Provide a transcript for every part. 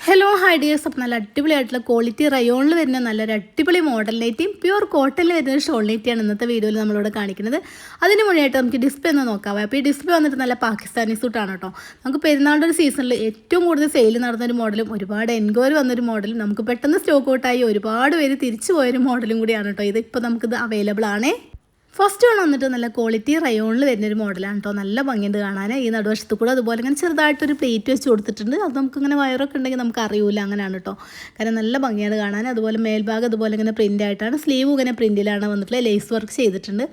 Hello hi dears. അപ്പോൾ നല്ല അടിപൊളിയായിട്ടുള്ള ക്വാളിറ്റി റയോണിൽ വരുന്ന നല്ലൊരു അടിപൊളി മോഡൽ നൈറ്റിയും പ്യൂർ കോട്ടണിൽ വരുന്ന ഒരു ഷോൾ നൈറ്റിയാണ് ഇന്നത്തെ വീഡിയോയിൽ നമ്മളിവിടെ കാണിക്കുന്നത്. അതിന് മുന്നേയായിട്ട് നമുക്ക് ഡിസ്പ്ലേ ഒന്ന് നോക്കാം. അപ്പോൾ ഈ ഡിസ്പ്ലേ വന്നിട്ട് നല്ല പാകിസ്ഥാനി സൂട്ടാണ് കേട്ടോ. നമുക്ക് പെരുന്നാളുടെ ഒരു സീസണിൽ ഏറ്റവും കൂടുതൽ സെയിൽ നടന്നൊരു മോഡലും ഒരുപാട് എൻക്വയറി വന്നൊരു മോഡലും നമുക്ക് പെട്ടെന്ന് സ്റ്റോക്ക് ഔട്ടായി ഒരുപാട് പേര് തിരിച്ചു പോയൊരു മോഡലും കൂടിയാണ് കേട്ടോ. ഇതിപ്പോൾ നമുക്കിത് അവൈലബിൾ ആണ്. ഫസ്റ്റ് വൺ വന്നിട്ട് നല്ല ക്വാളിറ്റി റയോണിൽ വരുന്നൊരു മോഡലാണ് കേട്ടോ. നല്ല ഭംഗിയുണ്ട് കാണാൻ. ഈ നടുവശത്ത് കൂടെ അതുപോലെ ഇങ്ങനെ ചെറുതായിട്ടൊരു പ്ലേറ്റ് വെച്ച് കൊടുത്തിട്ടുണ്ട്. അത് നമുക്കിങ്ങനെ വയറൊക്കെ ഉണ്ടെങ്കിൽ നമുക്ക് അറിയില്ല, അങ്ങനെയാണ് കേട്ടോ. കാരണം നല്ല ഭംഗിയാണ് കാണാൻ. അതുപോലെ മേൽഭാഗം അതുപോലെ ഇങ്ങനെ പ്രിൻ്റ് ആയിട്ടാണ്. സ്ലീവ് ഇങ്ങനെ പ്രിൻറ്റിലാണ് വന്നിട്ടുള്ളത്. ലേസ് വർക്ക് ചെയ്തിട്ടുണ്ട്.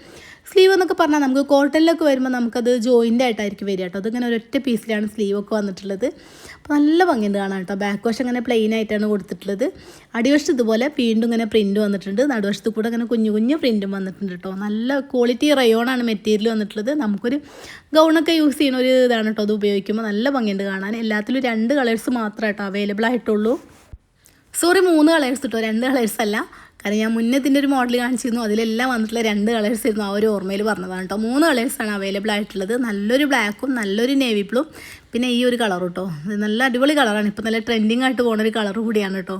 സ്ലീവ് എന്നൊക്കെ പറഞ്ഞാൽ നമുക്ക് കോട്ടണിലൊക്കെ വരുമ്പോൾ നമുക്കത് ജോയിൻ്റ് ആയിട്ടായിരിക്കും വരിക കേട്ടോ. അതിങ്ങനെ ഒരൊറ്റ പീസിലാണ് സ്ലീവൊക്കെ വന്നിട്ടുള്ളത്. അപ്പോൾ നല്ല ഭംഗിയുണ്ട് കാണാൻ കേട്ടോ. ബാക്ക് വശം അങ്ങനെ പ്ലെയിൻ ആയിട്ടാണ് കൊടുത്തിട്ടുള്ളത്. അടിവശത്ത് ഇതുപോലെ വീണ്ടും ഇങ്ങനെ പ്രിൻറ്റ് വന്നിട്ടുണ്ട്. നടുവശത്ത് കൂടെ അങ്ങനെ കുഞ്ഞു കുഞ്ഞു പ്രിൻറ്റും വന്നിട്ടുണ്ട് കേട്ടോ. നല്ല ക്വാളിറ്റി റയോണാണ് മെറ്റീരിയൽ വന്നിട്ടുള്ളത്. നമുക്കൊരു ഗൗണൊക്കെ യൂസ് ചെയ്യുന്ന ഒരു ഇതാണ് കേട്ടോ. അത് ഉപയോഗിക്കുമ്പോൾ നല്ല ഭംഗിയുണ്ട് കാണാൻ. എല്ലാത്തിലും 2 കളേഴ്സ് മാത്രമേ കേട്ടോ അവൈലബിൾ ആയിട്ടുള്ളൂ. സോറി, 3 കളേഴ്സ് കേട്ടോ, 2 കളേഴ്സ് അല്ല. കാരണം ഞാൻ മുന്നേ ഇതിൻ്റെ ഒരു മോഡൽ കാണിച്ചിരുന്നു. അതിലെല്ലാം വന്നിട്ടുള്ള 2 കളേഴ്സ് ആയിരുന്നു. ആ ഒരു ഓർമ്മയിൽ പറഞ്ഞതാണ് കേട്ടോ. 3 കളേഴ്സാണ് അവൈലബിൾ ആയിട്ടുള്ളത്. നല്ലൊരു ബ്ലാക്കും നല്ലൊരു നേവി ബ്ലൂ പിന്നെ ഈ ഒരു കളർ കേട്ടോ. നല്ല അടിപൊളി കളറാണ്. ഇപ്പോൾ നല്ല ട്രെൻഡിങ് ആയിട്ട് പോകുന്നൊരു കളർ കൂടിയാണ് കേട്ടോ.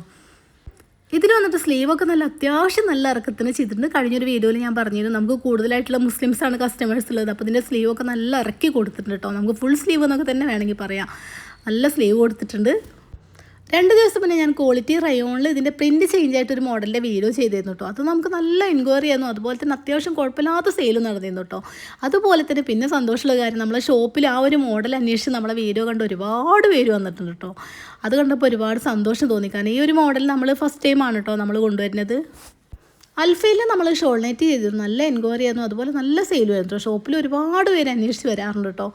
ഇതിൽ വന്നിട്ട് സ്ലീവൊക്കെ നല്ല അത്യാവശ്യം നല്ല ഇറക്കത്തിന് ചെയ്തിട്ടുണ്ട്. കഴിഞ്ഞൊരു വീഡിയോയിൽ ഞാൻ പറഞ്ഞിരുന്നു നമുക്ക് കൂടുതലായിട്ടുള്ള മുസ്ലിംസാണ് കസ്റ്റമേഴ്സ് ഉള്ളത്. അപ്പോൾ ഇതിൻ്റെ സ്ലീവൊക്കെ നല്ല ഇറക്കി കൊടുത്തിട്ടുണ്ട് കേട്ടോ. നമുക്ക് ഫുൾ സ്ലീവ് എന്നൊക്കെ തന്നെ വേണമെങ്കിൽ പറയാം. നല്ല സ്ലീവ് കൊടുത്തിട്ടുണ്ട്. 2 ദിവസം മുന്നേ ഞാൻ ക്വാളിറ്റി റയോണിൽ ഇതിൻ്റെ പ്രിൻറ്റ് ചേഞ്ച് ആയിട്ടൊരു മോഡലിൻ്റെ വീഡിയോ ചെയ്തിരുന്നു കേട്ടോ. അത് നമുക്ക് നല്ല എൻക്വയറി ആയിരുന്നു. അതുപോലെ തന്നെ അത്യാവശ്യം കുഴപ്പമില്ലാത്ത സെയിലും നടന്നിരുന്നു കേട്ടോ. അതുപോലെ തന്നെ പിന്നെ സന്തോഷമുള്ള കാര്യം, നമ്മളെ ഷോപ്പിൽ ആ ഒരു മോഡൽ അന്വേഷിച്ച് നമ്മളെ വീഡിയോ കണ്ട് ഒരുപാട് പേര് വന്നിട്ടുണ്ട് കേട്ടോ. അത് കണ്ടപ്പോൾ ഒരുപാട് സന്തോഷം തോന്നി. കാരണം ഈ ഒരു മോഡൽ നമ്മൾ ഫസ്റ്റ് ടൈമാണ് കേട്ടോ നമ്മൾ കൊണ്ടുവരുന്നത്. അൽഫയിൽ നമ്മൾ ഷോൾ നൈറ്റ് ചെയ്തിരുന്നു. നല്ല എൻക്വയറി ആയിരുന്നു. അതുപോലെ നല്ല സെയിൽ വരുന്നു കേട്ടോ. ഷോപ്പിൽ ഒരുപാട് പേര് അന്വേഷിച്ച് വരാറുണ്ട് കേട്ടോ.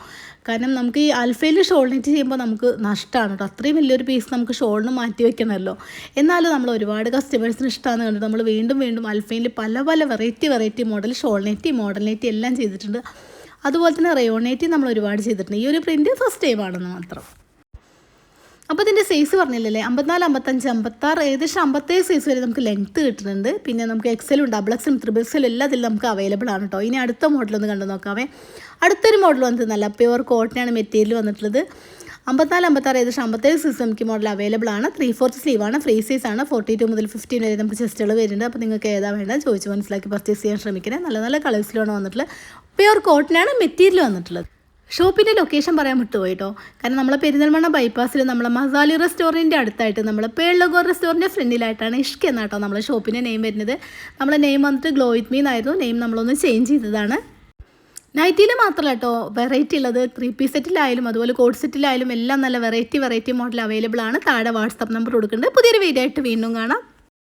കാരണം നമുക്ക് ഈ അൽഫയിൽ ഷോൾ നൈറ്റ് ചെയ്യുമ്പോൾ നമുക്ക് നഷ്ടമാണ് കേട്ടോ. അത്രയും വലിയൊരു പീസ് നമുക്ക് ഷോളിന് മാറ്റി വെക്കണമല്ലോ. എന്നാലും നമ്മൾ ഒരുപാട് കസ്റ്റമേഴ്സിന് ഇഷ്ടമാണെന്ന് കണ്ടിട്ട് നമ്മൾ വീണ്ടും വീണ്ടും അൽഫയിൽ പല പല variety model shawl nighty model nighty എല്ലാം ചെയ്തിട്ടുണ്ട്. അതുപോലെ തന്നെ റയോൺ നൈറ്റി നമ്മൾ ഒരുപാട് ചെയ്തിട്ടുണ്ട്. ഈ ഒരു പ്രിൻറ്റ് ഫസ്റ്റ് ടൈം ആണെന്ന് മാത്രം. അപ്പോൾ ഇതിൻ്റെ സൈസ് പറഞ്ഞില്ലല്ലേ, 54, 55, 56 ഏകദേശം 57 സൈസ് വരെ നമുക്ക് ലെങ്ത്ത് കിട്ടുന്നുണ്ട്. പിന്നെ നമുക്ക് എക്സലും ഡബിൾ എക്സലും ട്രിപ്പിൾ എക്സലും എല്ലാം ഇതിൽ നമുക്ക് അവൈലബിൾ ആണ് കേട്ടോ. ഇനി അടുത്ത മോഡലൊന്ന് കണ്ടു നോക്കാവേ. അടുത്തൊരു മോഡൽ വന്നിട്ട് നല്ല പ്യുവർ കോട്ടനാണ് മെറ്റീരിയൽ വന്നിട്ടുള്ളത്. 54, 56 ഏകദേശം 57 സൈസ് നമുക്ക് മോഡൽ അവൈലബിൾ ആണ്. 3/4 സ്ലീവാണ്. ഫ്രീ സൈസ് ആണ്. 42 മുതൽ 15 വരെ നമുക്ക് ചെസ്റ്റുകൾ വരുന്നുണ്ട്. അപ്പോൾ നിങ്ങൾക്ക് ഏതാ വേണ്ടത് ചോദിച്ച് മനസ്സിലാക്കി പർച്ചേസ് ചെയ്യാൻ ശ്രമിക്കണേ. നല്ല നല്ല കളേഴ്സിലാണ് വന്നിട്ടുള്ളത്. പ്യുവർ കോട്ടനാണ് മെറ്റീരിയൽ വന്നിട്ടുള്ളത്. ഷോപ്പിൻ്റെ ലൊക്കേഷൻ പറയാൻ വിട്ടുപോയി കേട്ടോ. കാരണം നമ്മളെ പെരിന്തൽമണ്ണ ബൈപ്പാസിൽ നമ്മളെ മസാലി റെസ്റ്റോറൻറ്റിൻ്റെ അടുത്തായിട്ട് നമ്മളെ പേളഗോ റെസ്റ്റോറൻറ്റിൻ്റെ ഫ്രണ്ടിലായിട്ടാണ് ഇഷ്ക് എന്നാ കേട്ടോ നമ്മളെ ഷോപ്പിൻ്റെ നെയിം വരുന്നത്. നമ്മളെ നെയിം വന്നിട്ട് ഗ്ലോ വിത്ത് മീ എന്നായിരുന്നു. നെയിം നമ്മളൊന്ന് ചേഞ്ച് ചെയ്തതാണ്. നൈറ്റിയിൽ മാത്രമല്ല കേട്ടോ വെറൈറ്റി ഉള്ളത്. 3 പീസ് സെറ്റിലായാലും അതുപോലെ കോഡ് സെറ്റിലായാലും എല്ലാം നല്ല വെറൈറ്റി മോഡൽ അവൈലബിൾ ആണ്. താഴെ വാട്സാപ്പ് നമ്പർ കൊടുക്കുന്നുണ്ട്. പുതിയൊരു വീഡിയോ ആയിട്ട് വീണ്ടും കാണാം.